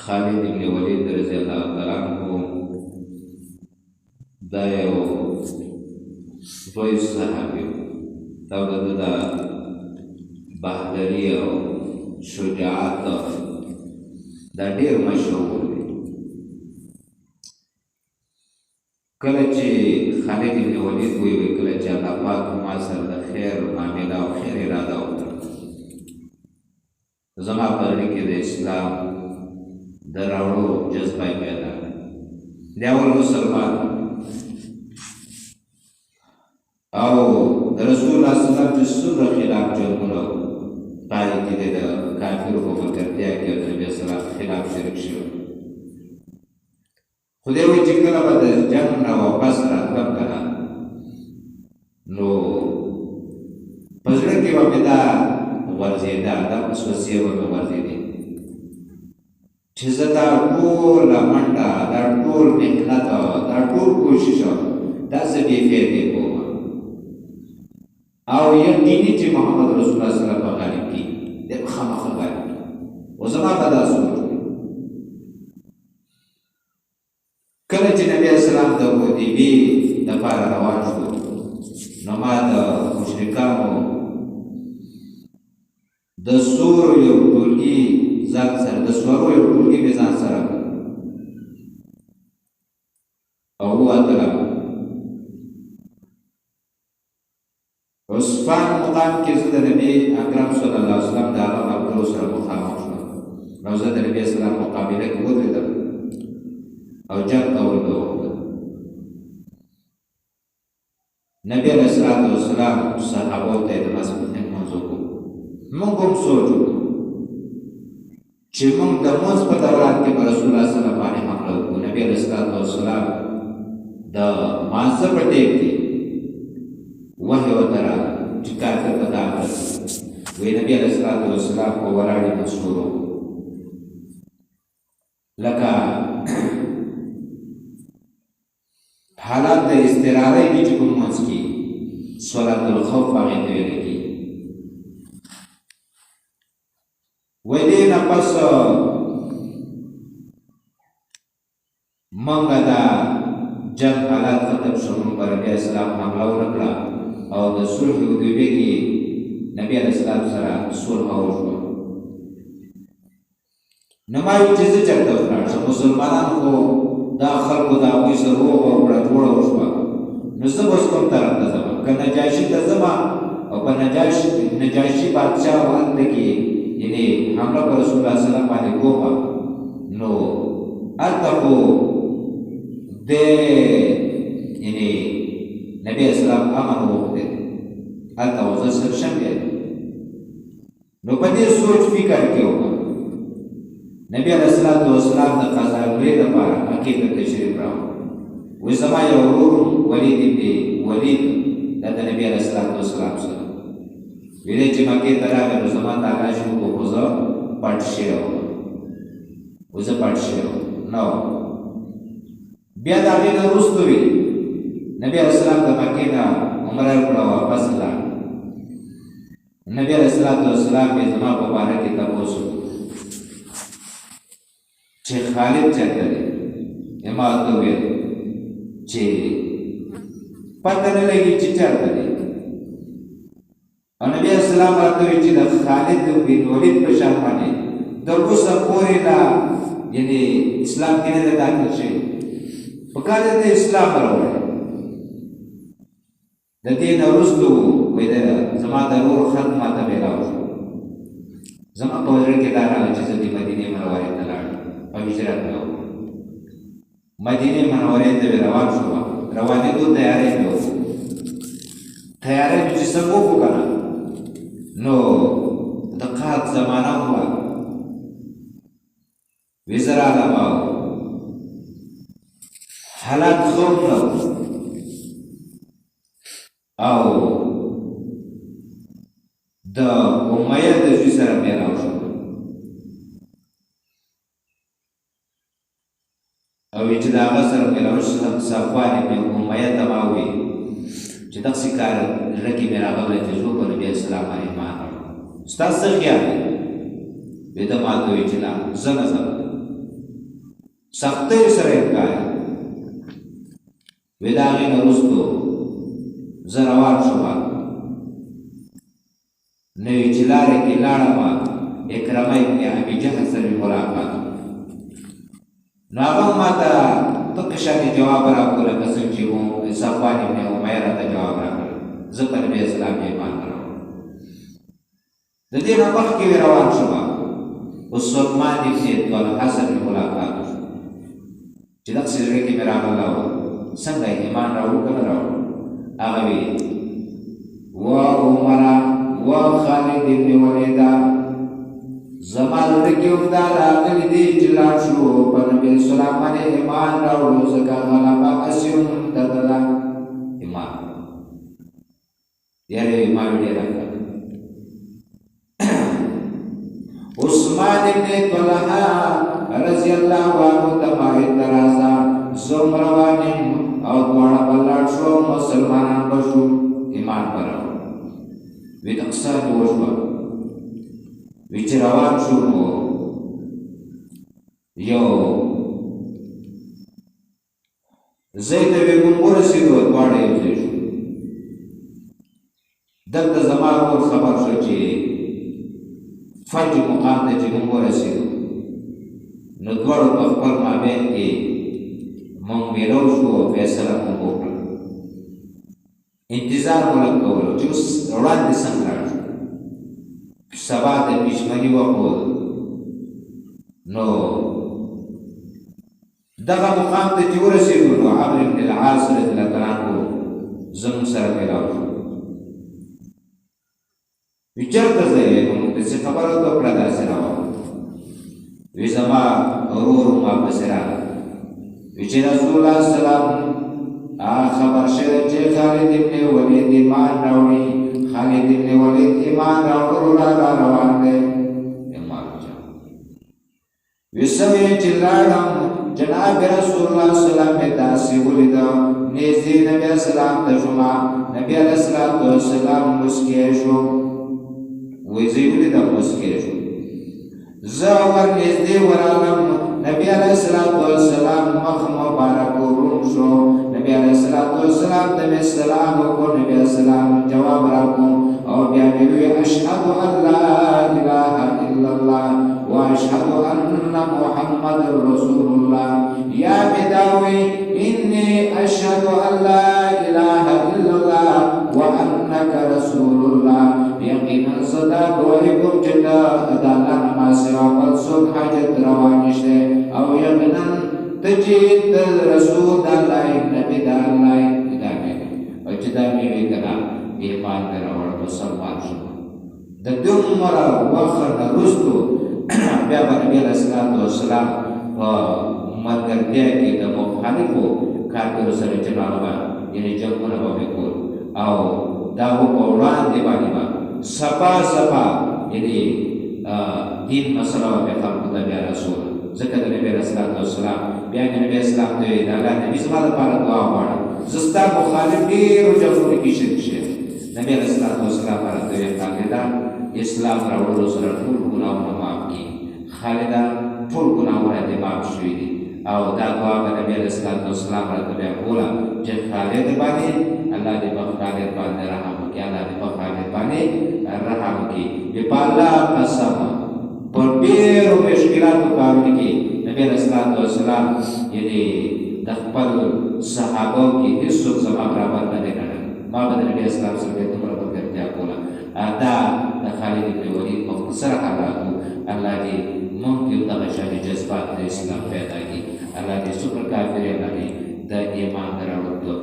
خالد بن ولید رضی الله تعالی عنہ دا یو لوی صحابي او د بهادري او شجاعت دا ډېر مشهور دی. کله چې خالد بن ولید وویل کله چې الله پاک ما سره د خیر معامله او خیر اراده وکړه، زما په زړه کې د اسلام د راوړو جذبه پیدا کړه. دی اول مسلمان او د رسول الله صلی الله علیه وسلم چې څومره خلاف جنګونه پای کې د کافرو په ملګرتیا کې د نبي صلی الله علیه وسلم خلاف شریک شو. خدای وایي چې کله به د جنګ نه واپس راتلم کنه نو په زړه کې به مې دا غورځېده، دا وسوسې به مې غورځېدې چې زه دا ټوله منډه، دا ټول محنت، دا ټول کوشش داسې بې فایدې کوم او یقیني چې محمد رسول الله صلی الله علیه وسلم غالب کړي، دی به خامخا غالب کړي. او زما به دا سوچ وي کله چې نبي اسلام د حدیبیې دپاره روان شو نو ما د مشرکانو د سورو یو ټولګي ځان سره، د سورو یو ټولګي مې ځان سره او ووتلم. عصفان مقام کې زه د نبي اکرم صلی الله علیه وسلم د هغه ملګرو سره مخامخ شوم او زه د نبي اسلام مقابله کې ودرېدم او جنګ کول مې وکړل. نبي علیه الصلاة والسلام صحابو ته د ماسپښین لمونځ وکړو. موږ هم سوچ وکړو چې موږ د لمونځ په دوران کې به رسول الله صلی الله علیه وسلم باندې حمله وکړو. نبي علیه الصلاة والسلام د لمانځه په ټیم کې وحی ورته راغی چې کافر به دا عمل وایي. نبي علیه الصلاة والسلام په ولاړې مشهور لکه حالات د اضطرارۍ کې چې کوم لمونځ کې صلات الخوف هغې ته ویلی کېږي. وایي دې نه پس موږ دا جنګ حالات ختم شو، موږ پر نبي اسلام حمله ونه کړه او د صلح حدیبیې کې نبي علیه السلام سره صلح وشوه. نو ما ویل چې زه چېرته ولاړ شم، مسلمانان خو دا خلکو د هغوی سره روغ او جوړه وشوه نو زه به اوس کوم طرف ته ځم، که نجاشي ته ځم او په نجاشي بادشاه هلته کې یعنې حمله په رسول الله صلی الله علیه وسلم باندې کومه نو هلته خو د یعنې نبي اسلام امن وغوښتی هلته خو زه سر شم بیا. نو په دې سوچ فکر کې وم نبي علیه السلام د قضاګرۍ دپاره مکې ته تشریف راوړ. وایي زما یو ورور ولید ابن ولید دا د نبي علیه السلام سره ویلې چې مکې ته راغی نو زما تاګه شو خو زه پټ شوی وم، زه پټ شوی وم. نو بیا د هغې نه وروسته وي نبي علیه السلام د مکې نه عمره وکړه واپس لاړ. نبي علیه السلام یې زما په باره کې تپوس وکړو چې خالد چېرته دی؟ ما ورته وویل چې پته نه لګي چې چېرته دی. او نبي علیه السلام راته وویل چې د خالد بن ولید په شان باندې تر اوسه پورې لا یعنې اسلام کې نه دی داخل شوی، پکار دی د اسلام راوړی. د دې نه وروسته وایي زما د ورور خط ماته میلاو شو. زما په زړه کې دا راغله چې زه د مدینې منورې ته لاړم او هجرت مې وکړو. مدینې منورې ته مې روان شوم، روانېدو تیاری مې وکړو. تیاری مې چې څنګه وکړو که نه نو د قحط زمانه وه، ویزه رالم او حالات ښه هم نه وو او د امیه د زوی سره میلاو شو او چې د هغه سره میلاو شو صفوان بن امیه ته ما وویل چې دغسې کار زړه کې مې راغلی چې زه په نبي اسلام باندې ایمان راوړم، ستا څه خیال دی؟ وایي ده ما ته وایي چې نه زه نه ځم. سختۍ سره انکار وی د هغې نه وروستو زه روان شوم نوې چې لارې کې لاړمه اکرمه ابن ابي جهل سره مې ملاقات نو هغه ما ته دقه شانې جواب راکړو لکه څنګه چې صفوان ابن امیه راته جواب راکړ زه په نبي اسلام ایمان راوړم د دې نه مخکې روان شوم اوس عثمان ابن طلحه سره مې ملاقات وشو چې دقسې زړه کې مې راغلی و څنګه ایمان راوړو که نه راوړو هغه وی و عمره و خالد ابن ولیده زما زړه کې همدا راغلي دي چې لاړ شو په نبي اسلام باندې ایمان راوړو ځکه غلبه هسې هم دده ده ایمان یاره ایمان ډېر راکړه عثمان ابن طلحه رضی الله عنه ته باید درازه زم روان یم او دواړه به لاړ شو مسلمانان به شو ایمان به راوړو وی د قصه مې وشوه وی چې روان شو نو یو ځای ته وی مونږ ورسېدو دواړه یو ځای شو دلته زما ورور خبر شو چې فرج مقام ته چې مونږ ورسېدو نو دواړو په خپل مابین کې مونږ میلو شو او فیصله مونږ وکړه انتظار مو لږ کولو چې اوس وړاندې څنګه لاړ شو سبا د پیشمني وکړو نو دغه مقام ته چې ورسېدو نو عمرو بن العاص رضی الله تعالی عنه زموږ سره میلاو شو وی چېرته ځې نو موږ ته څه خبره وکړه داسې راوړه وی زما ورور ما پسې راغی وی چې رسول الله سلام خبر شوی چې خالد ابن ولید ایمان راوړي خالد ابن ولید ایمان راوړلو را روان دی ایمان وی سوی چې لاړم جناب رسول الله سلام مې داسې ولیده نږدې نبي اسلام ته شومه نبي علیه السلام مسکی شو وی زه یې ولیدم مسکی شو زه ور نږدې ورغلم نبی علیه السلام مخ مبارک ورون شو نبی علیه السلام ته مې سلام وکړو نبی علیه السلام جواب راکړو او بیا مې وی اشهد ان لا اله الا الله واشهد ان محمد رسول الله یا بداوی انی اشهد ان لا اله الا الله وانک رسول الله یقینا صدا کوم چې دا د الله نماز سره بل څوک حاجت روا نشته او یقینا تجید رسول الله نبی د الله ادامه او چې دا مې وکړه ایمان راوړ مسلمان شو د دومره وخت وروسته بیا به نبی علیه السلام په ملګرتیا کې د مخالفو کارګرو سره جنګ یعنې جنګونه به مې کول او دا به په وړاندې باندې به سپا یعنې دین مسله به مې خلکو ته بیا رسوله ځکه د نبي علیه السلام بیا مې نبي اسلام ته ویل د الله نبي زما لپاره دعا غواړم زه ستا مخالف ډېرو جنګونو کې شریک شوی نبي علیه السلام راته ویل خالده اسلام راوړلو سره ټول ګناهونه معاف کړي خالده ټول ګناهونه دې معاف شوي دي او دا دعا به نبي علیه السلام راته بیا کوله چې خالد باندې الله دې په خالد باندې رحم وکړي الله دې په خالد باندې رحم وکړي په الله قسم په ډېرو مشکلاتو کارونه کې نبي علیه السلام یعنې د خپل صحابو کې هېڅوک زما برابر نه دی کړی ما به د نبي اسلام سره دومره ملګرتیا کوله دا د خالد بن ولید په مختصر حالاتو الله دې موږ کې دغه شانې جذبات د اسلام پیدا کړي الله دې څومره کافر یې د ایمان راوړلو